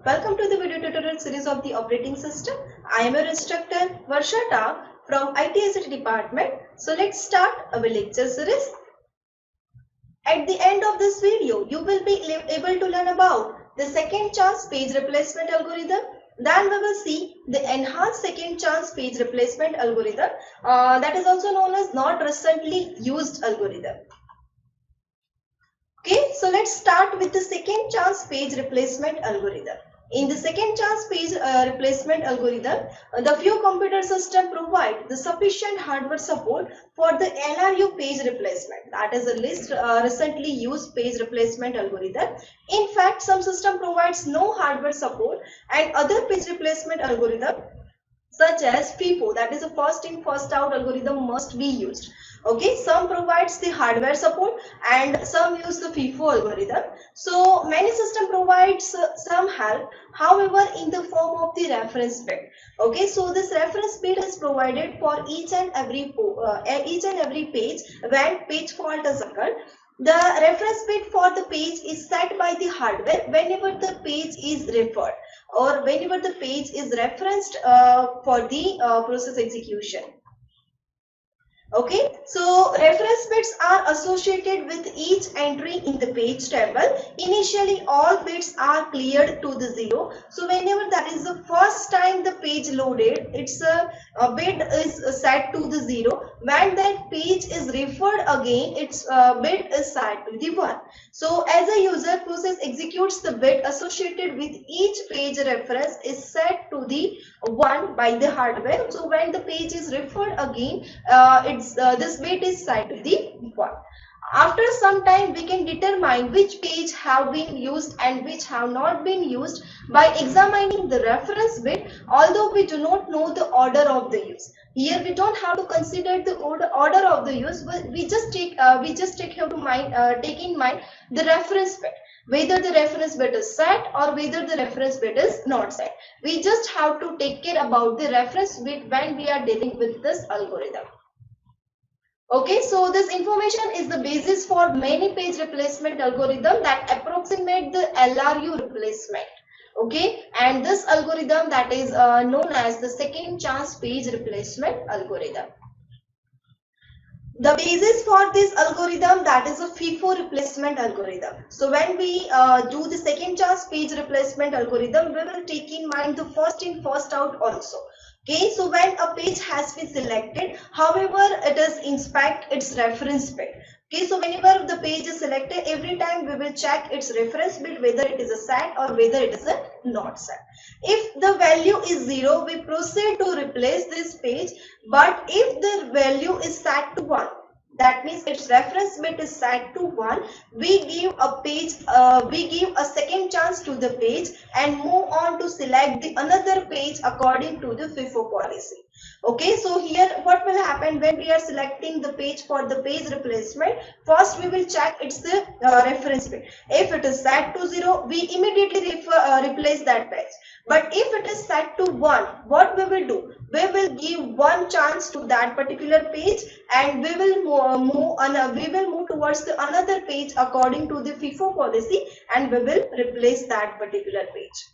Welcome to the video tutorial series of the operating system. I am your instructor Varsha Ta from ITST department. So let's start our lecture series. At the end of this video, you will be able to learn about the second chance page replacement algorithm. Then we will see the enhanced second chance page replacement algorithm that is also known as not recently used algorithm. Okay, so let's start with the second chance page replacement algorithm. In the second chance page replacement algorithm, the few computer system provide the sufficient hardware support for the NRU page replacement. That is a least recently used page replacement algorithm. In fact, some system provides no hardware support, and other page replacement algorithm such as FIFO, that is a first in first out algorithm, must be used. Okay, some provides the hardware support and some use the FIFO algorithm. So many system provides some help, however in the form of the reference bit. Okay, so this reference bit is provided for each and every page when page fault is occurred. The reference bit for the page is set by the hardware whenever the page is referred or whenever the page is referenced for the process execution. Okay, so reference bits are associated with each entry in the page table. Initially, all bits are cleared to the 0. So whenever that is the first time the page loaded, its a bit is set to the 0. When that page is referred again, its bit is set to the 1. So as a user, process executes the bit associated with each page reference is set to the 1 by the hardware. So when the page is referred again, this bit is set to the 1. After some time, we can determine which page have been used and which have not been used by examining the reference bit, although we do not know the order of the use. Here we don't have to consider the order of the use, but we just take in mind the reference bit, whether the reference bit is set or whether the reference bit is not set. We just have to take care about the reference bit when we are dealing with this algorithm. Okay, so this information is the basis for many page replacement algorithm that approximate the LRU replacement. Okay, and this algorithm that is known as the second chance page replacement algorithm. The basis for this algorithm, that is a FIFO replacement algorithm. So when we do the second chance page replacement algorithm, we will take in mind the first in first out also. Okay, so when a page has been selected, however it is inspect its reference bit. Okay, so whenever the page is selected, every time we will check its reference bit whether it is a set or whether it is a not set. If the value is 0, we proceed to replace this page, but if the value is set to 1, that means its reference bit is set to 1, we give a second chance to the page and move on to select the another page according to the FIFO policy. Okay, so here what will happen when we are selecting the page for the page replacement? First we will check it's the reference bit. If it is set to 0, we immediately replace that page. But if it is set to 1, what we will do? We will give one chance to that particular page and we will move towards the another page according to the FIFO policy and we will replace that particular page.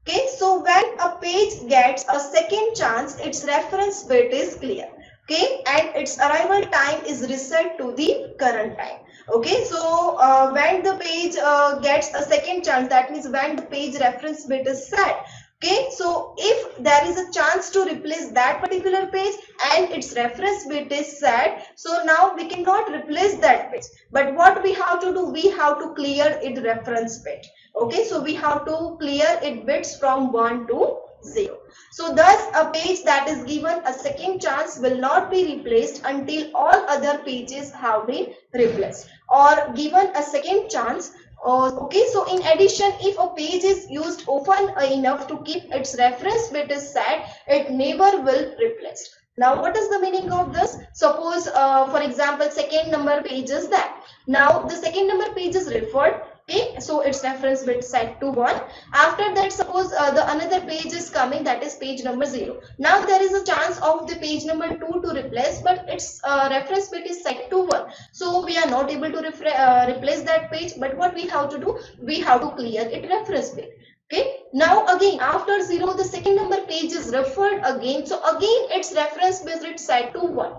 Okay, so when a page gets a second chance, its reference bit is clear. Okay, and its arrival time is reset to the current time. Okay, so when the page gets a second chance, that means when the page reference bit is set. Okay, so if there is a chance to replace that particular page and its reference bit is set, so now we cannot replace that page. But what we have to do? We have to clear its reference bit. Okay, so we have to clear its bits from 1 to 0. So thus a page that is given a second chance will not be replaced until all other pages have been replaced or given a second chance. Okay, so in addition, if a page is used often enough to keep its reference bit is set, it never will replaced. Now what is the meaning of this? Suppose for example second number page is there. Now the second number page is referred. Okay, so its reference bit set to 1. After that, suppose the another page is coming, that is page number 0. Now there is a chance of the page number 2 to replace, but its reference bit is set to 1. So we are not able to replace that page. But what we have to do? We have to clear its reference bit. Okay, now again after 0 the second number page is referred again, so again its reference bit is set to 1.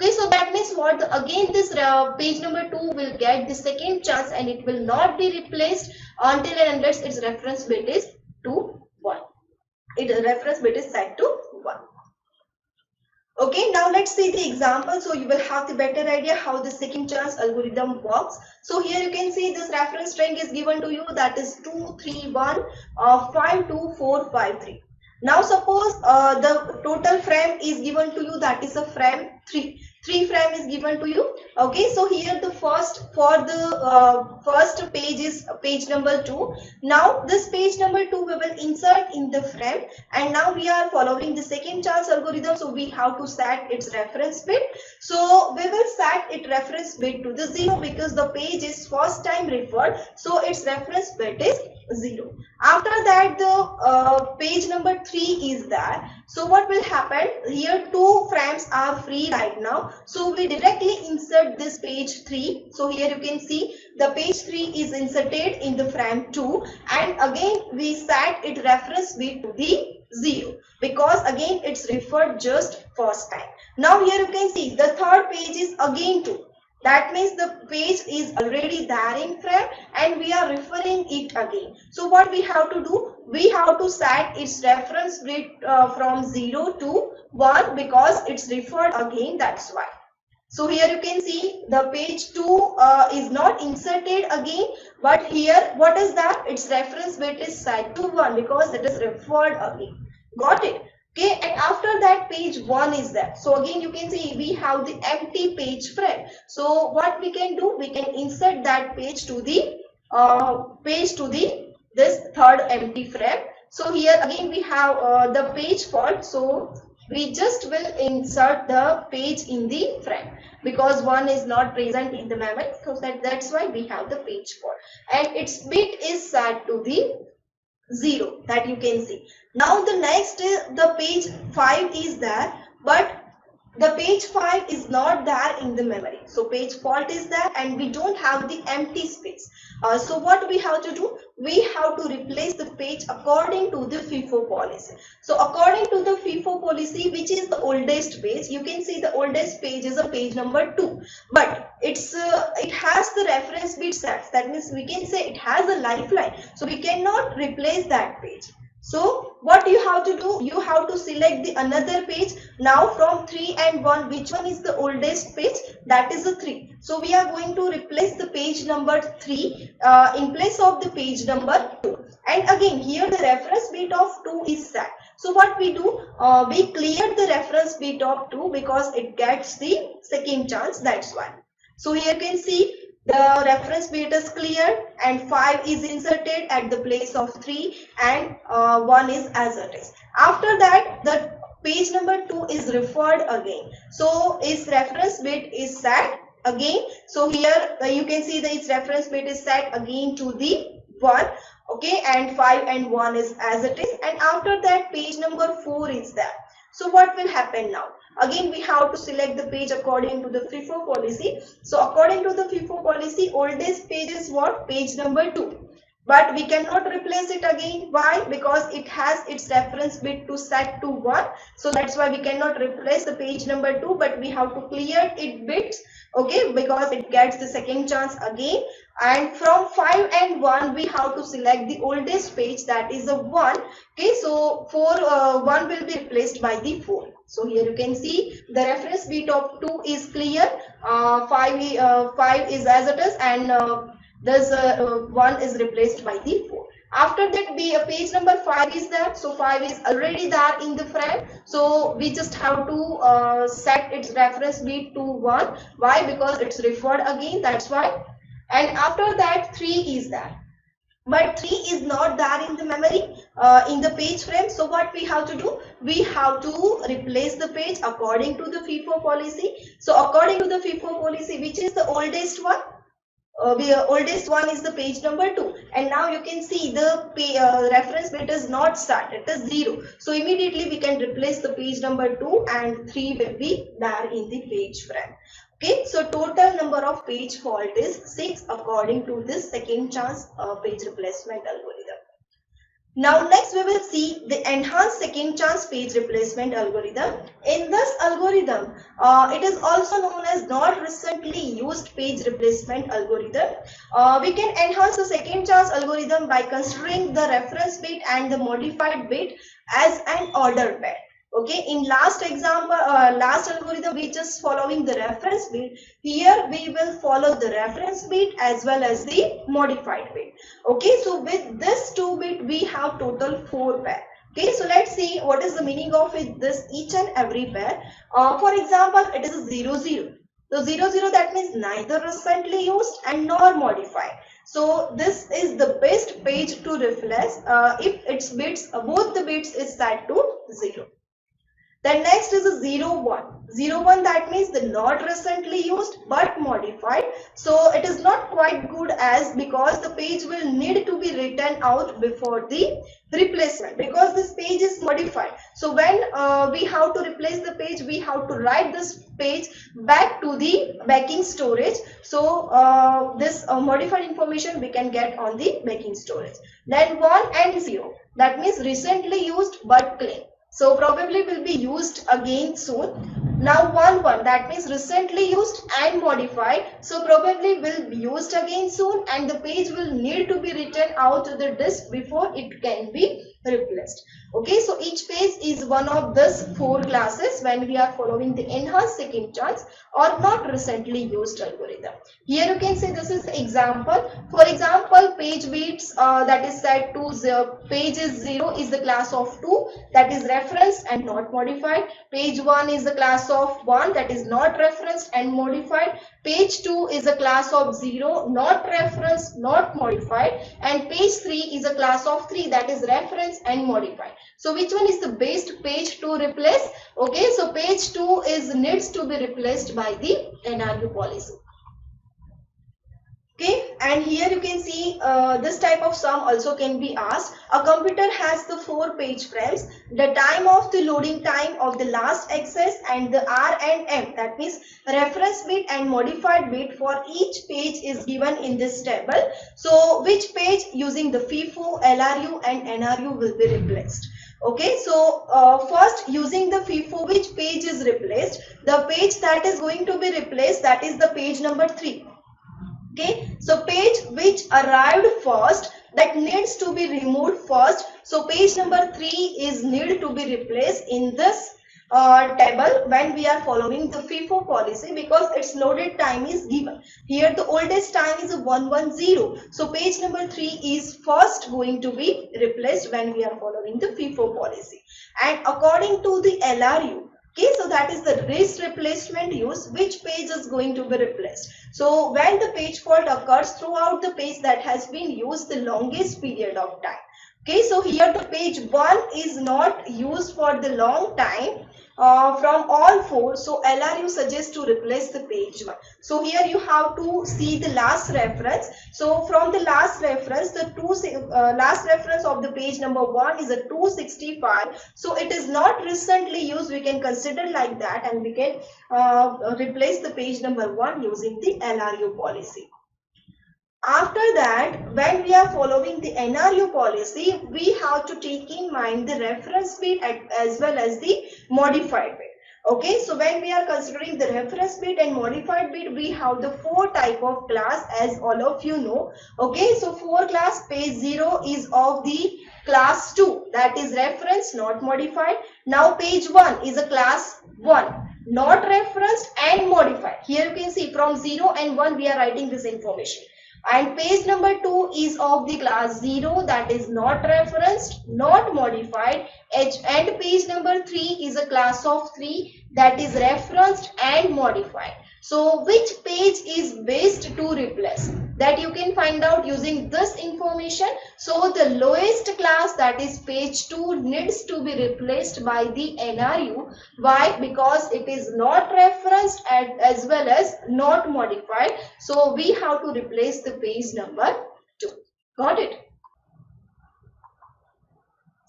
Okay, so that means what, again this page number 2 will get the second chance and it will not be replaced until and unless its reference bit is to 1. Its reference bit is set to 1. Okay, now let's see the example so you will have the better idea how the second chance algorithm works. So here you can see this reference string is given to you, that is 231 52453. Now suppose the total frame is given to you, that is a frame 3. 3 frame is given to you. Okay, so here the first for the first page is page number 2. Now this page number 2 we will insert in the frame, and now we are following the second chance algorithm, so we have to set its reference bit. So we will set its reference bit to the 0 because the page is first time referred, so its reference bit is 0. After that the page number 3 is there. So what will happen, here 2 frames are free right now, so we directly insert this page 3. So here you can see the page 3 is inserted in the frame 2, and again we set its reference bit to the 0 because again it's referred just first time. Now here you can see the third page is again 2. That means the page is already there in frame and we are referring it again. So what we have to do? We have to set its reference bit from 0 to 1 because it's referred again, that's why. So here you can see the page 2 is not inserted again, but here what is that? Its reference bit is set to 1 because it is referred again. Got it? Okay, and after that page 1 is there. So again you can see we have the empty page frame. So what we can do? We can insert that page to the this third empty frame. So here again we have the page fault. So we just will insert the page in the frame because 1 is not present in the memory. So that's why we have the page fault. And its bit is set to the 0, that you can see. Now the next is the page 5 is there, but the page 5 is not there in the memory. So page fault is there and we don't have the empty space. So what we have to do? We have to replace the page according to the FIFO policy. So according to the FIFO policy, which is the oldest page, you can see the oldest page is a page number 2, but it has the reference bit set. That means we can say it has a lifeline. So we cannot replace that page. So what you have to do? You have to select the another page. Now from 3 and 1, which one is the oldest page? That is a 3. So we are going to replace the page number 3 in place of the page number 2. And again here the reference bit of 2 is set. So what we do? We clear the reference bit of 2 because it gets the second chance. That's why. So here you can see the reference bit is cleared and 5 is inserted at the place of 3 and 1 is as it is. After that the page number 2 is referred again. So its reference bit is set again. So here you can see that its reference bit is set again to the 1. Okay, and 5 and 1 is as it is. And after that page number 4 is there. So what will happen now? Again we have to select the page according to the FIFO policy. So according to the FIFO policy, oldest page is what? Page number 2. But we cannot replace it again. Why? Because it has its reference bit to set to 1. So that's why we cannot replace the page number 2, but we have to clear it bits. Okay, because it gets the second chance again. And from 5 and 1 we have to select the oldest page, that is a 1. Okay, so 1 will be replaced by the 4. So here you can see the reference bit of 2 is clear, 5 is as it is, and this 1 is replaced by the 4. After that page number 5 is there. So 5 is already there in the frame. So we just have to set its reference bit to 1. Why? Because it's referred again, that's why. And after that 3 is there. But 3 is not there in the memory, in the page frame. So what we have to do? We have to replace the page according to the FIFO policy. So according to the FIFO policy, which is the oldest one? The oldest one is the page number 2, and now you can see the reference bit is not set, it is 0. So immediately we can replace the page number 2 and 3 will be there in the page frame. Okay, so total number of page fault is 6 according to this second chance page replacement algorithm. Now next we will see the enhanced second chance page replacement algorithm. In this algorithm, it is also known as not recently used page replacement algorithm. We can enhance the second chance algorithm by considering the reference bit and the modified bit as an order pair. Okay, in last example, last algorithm we just following the reference bit. Here we will follow the reference bit as well as the modified bit. Okay, so with this 2 bit we have total 4 pair. Okay, so let's see what is the meaning of it, this each and every pair. For example, it is a 0 0. So 0 0, that means neither recently used and nor modified. So this is the best page to replace if its bits, both the bits is set to 0. Then next is a 0 1. 0 1, that means the not recently used but modified. So it is not quite good as because the page will need to be written out before the replacement because this page is modified. So when we have to replace the page, we have to write this page back to the backing storage. So this modified information we can get on the backing storage. Then 1 and 0, that means recently used but clean. So probably will be used again soon. Now 1 1, that means recently used and modified. So probably will be used again soon and the page will need to be written out to the disk before it can be replaced. Okay, so each page is one of these 4 classes when we are following the enhanced second chance or not recently used algorithm. Here you can see this is example. For example, page bits that is set to 0, page is 0 is the class of 2, that is referenced and not modified. Page 1 is the class of 1, that is not referenced and modified. Page 2 is a class of 0, not referenced, not modified. And page 3 is a class of 3, that is referenced and modified. So which one is the best page to replace? Okay, so page 2 needs to be replaced by the NRU policy. Okay, and here you can see this type of sum also can be asked. A computer has the 4 page frames. The time of the loading time of the last access and the R and M, that means reference bit and modified bit for each page is given in this table. So which page using the FIFO, LRU and NRU will be replaced? Okay, so first using the FIFO, which page is replaced? The page that is going to be replaced, that is the page number 3. Okay, so page which arrived first, that needs to be removed first. So page number 3 is need to be replaced in this table when we are following the FIFO policy because its loaded time is given. Here the oldest time is 110. So page number 3 is first going to be replaced when we are following the FIFO policy. And according to the LRU, okay, so that is the list replacement use, which page is going to be replaced. So when the page fault occurs throughout the page that has been used the longest period of time. Okay, so here the page 1 is not used for the long time from all 4. So LRU suggests to replace the page 1. So here you have to see the last reference. So from the last reference, the last reference of the page number 1 is a 265. So it is not recently used. We can consider like that and we can replace the page number 1 using the LRU policy. After that, when we are following the NRU policy, we have to take in mind the reference bit as well as the modified bit. Okay, so when we are considering the reference bit and modified bit, we have the 4 type of class as all of you know. Okay, so 4 class, page 0 is of the class 2, that is reference not modified. Now page 1 is a class 1, not referenced and modified. Here you can see from 0 and 1 we are writing this information. And page number 2 is of the class 0, that is not referenced, not modified. And page number 3 is a class of 3, that is referenced and modified. So which page is best to replace? That you can find out using this information. So the lowest class, that is page 2, needs to be replaced by the NRU. Why? Because it is not referenced as well as not modified. So we have to replace the page number 2. Got it?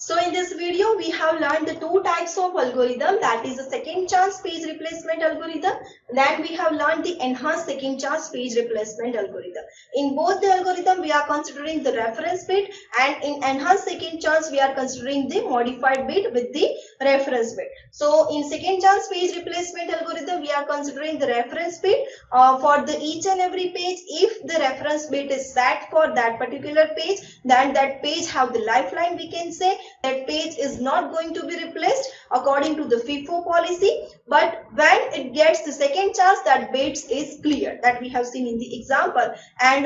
So in this video, we have learned the two types of algorithm, that is the second chance page replacement algorithm. Then we have learned the enhanced second chance page replacement algorithm. In both the algorithm, we are considering the reference bit, and in enhanced second chance, we are considering the modified bit with the reference bit. So in second chance page replacement algorithm, we are considering the reference bit for the each and every page. If the reference bit is set for that particular page, then that page have the lifeline, we can say. That page is not going to be replaced according to the FIFO policy, but when it gets the second chance, that bit is clear, that we have seen in the example, and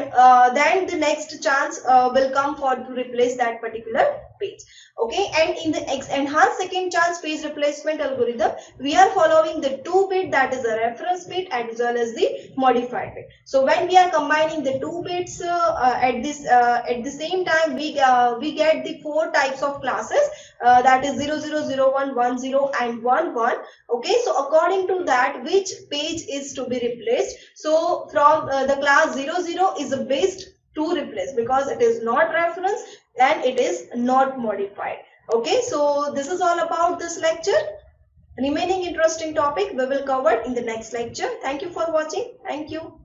then the next chance will come for to replace that particular page. Okay, and in the enhanced second chance page replacement algorithm, we are following the two bit, that is the reference bit as well as the modified bit. So when we are combining the two bits at the same time, we get the four types of classes, that is 0, 0, 0, 1, 1, 0 and 1, 1. Okay, so according to that, which page is to be replaced? So from the class 0, 0 is the best to replace, because it is not reference and it is not modified. Okay, so this is all about this lecture. Remaining interesting topic we will cover in the next lecture. Thank you for watching. Thank you.